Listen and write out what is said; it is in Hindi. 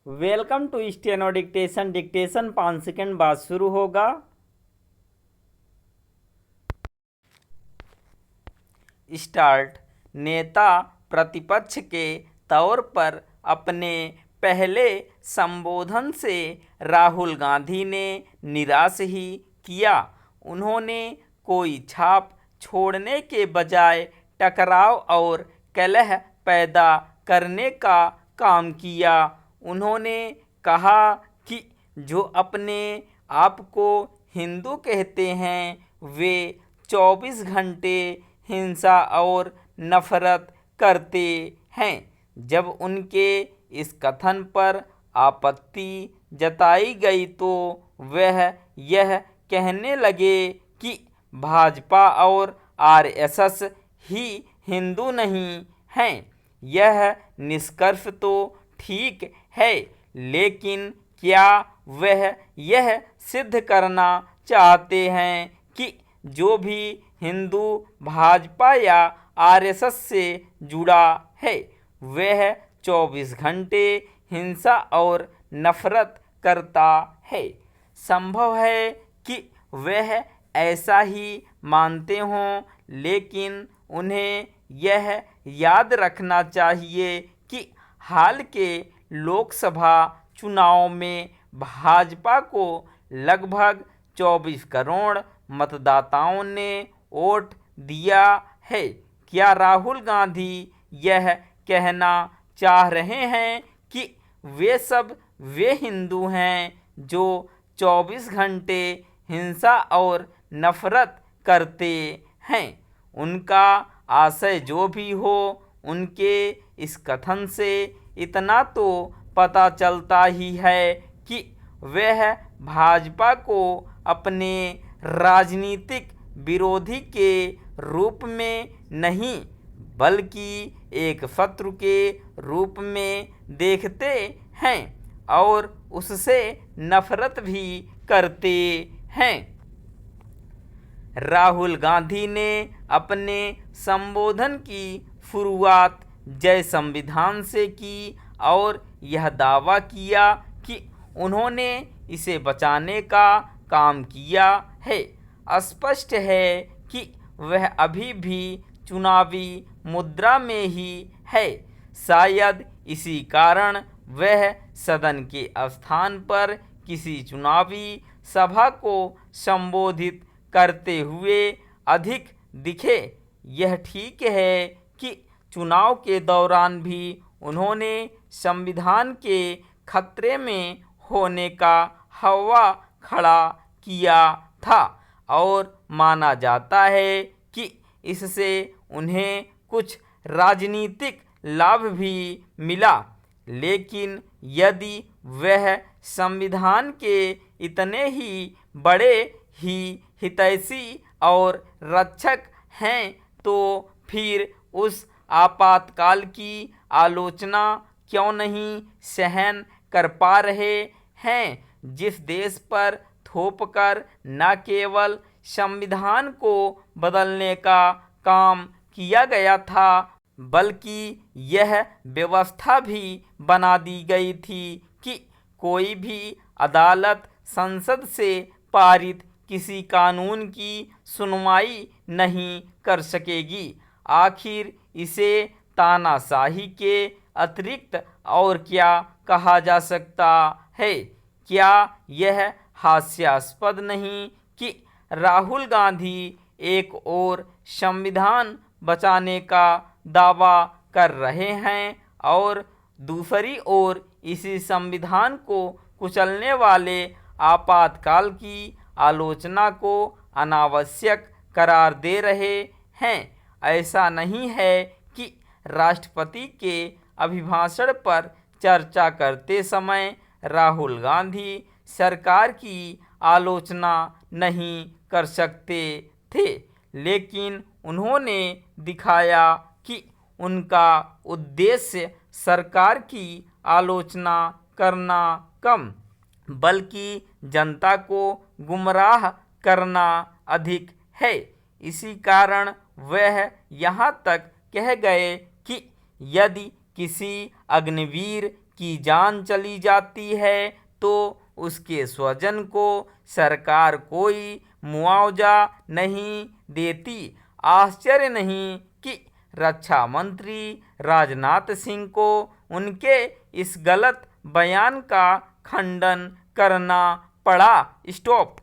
Welcome to steno dictation. Dictation 5 second बाद शुरू होगा। स्टार्ट। नेता प्रतिपक्ष के तौर पर अपने पहले संबोधन से राहुल गांधी ने निराश ही किया। उन्होंने कोई छाप छोड़ने के बजाय टकराव और कलह पैदा करने का काम किया। उन्होंने कहा कि जो अपने आप को हिंदू कहते हैं वे 24 घंटे हिंसा और नफरत करते हैं। जब उनके इस कथन पर आपत्ति जताई गई तो वह यह कहने लगे कि भाजपा और आरएसएस ही हिंदू नहीं हैं। यह निष्कर्ष तो ठीक है, लेकिन क्या वह यह सिद्ध करना चाहते हैं कि जो भी हिंदू भाजपा या आरएसएस से जुड़ा है वह 24 घंटे हिंसा और नफरत करता है? संभव है कि वह ऐसा ही मानते हों, लेकिन उन्हें यह याद रखना चाहिए कि हाल के लोकसभा चुनाव में भाजपा को लगभग 24 करोड़ मतदाताओं ने वोट दिया है। क्या राहुल गांधी यह कहना चाह रहे हैं कि वे हिंदू हैं जो 24 घंटे हिंसा और नफरत करते हैं? उनका आशय जो भी हो, उनके इस कथन से इतना तो पता चलता ही है कि वह भाजपा को अपने राजनीतिक विरोधी के रूप में नहीं बल्कि एक शत्रु के रूप में देखते हैं और उससे नफरत भी करते हैं। राहुल गांधी ने अपने संबोधन की शुरुआत जय संविधान से की और यह दावा किया कि उन्होंने इसे बचाने का काम किया है। स्पष्ट है कि वह अभी भी चुनावी मुद्रा में ही है। शायद इसी कारण वह सदन के स्थान पर किसी चुनावी सभा को संबोधित करते हुए अधिक दिखे। यह ठीक है कि चुनाव के दौरान भी उन्होंने संविधान के खतरे में होने का हवा खड़ा किया था और माना जाता है कि इससे उन्हें कुछ राजनीतिक लाभ भी मिला। लेकिन यदि वह संविधान के इतने ही बड़े ही हितैषी और रक्षक हैं तो फिर उस आपातकाल की आलोचना क्यों नहीं सहन कर पा रहे हैं जिस देश पर थोपकर न केवल संविधान को बदलने का काम किया गया था बल्कि यह व्यवस्था भी बना दी गई थी कि कोई भी अदालत संसद से पारित किसी कानून की सुनवाई नहीं कर सकेगी। आखिर इसे तानाशाही के अतिरिक्त और क्या कहा जा सकता है? क्या यह हास्यास्पद नहीं कि राहुल गांधी एक ओर संविधान बचाने का दावा कर रहे हैं और दूसरी ओर इसी संविधान को कुचलने वाले आपातकाल की आलोचना को अनावश्यक करार दे रहे हैं? ऐसा नहीं है कि राष्ट्रपति के अभिभाषण पर चर्चा करते समय राहुल गांधी सरकार की आलोचना नहीं कर सकते थे, लेकिन उन्होंने दिखाया कि उनका उद्देश्य सरकार की आलोचना करना कम बल्कि जनता को गुमराह करना अधिक है। इसी कारण वह यहाँ तक कह गए कि यदि किसी अग्निवीर की जान चली जाती है तो उसके स्वजन को सरकार कोई मुआवजा नहीं देती। आश्चर्य नहीं कि रक्षा मंत्री राजनाथ सिंह को उनके इस गलत बयान का खंडन करना पड़ा। स्टॉप।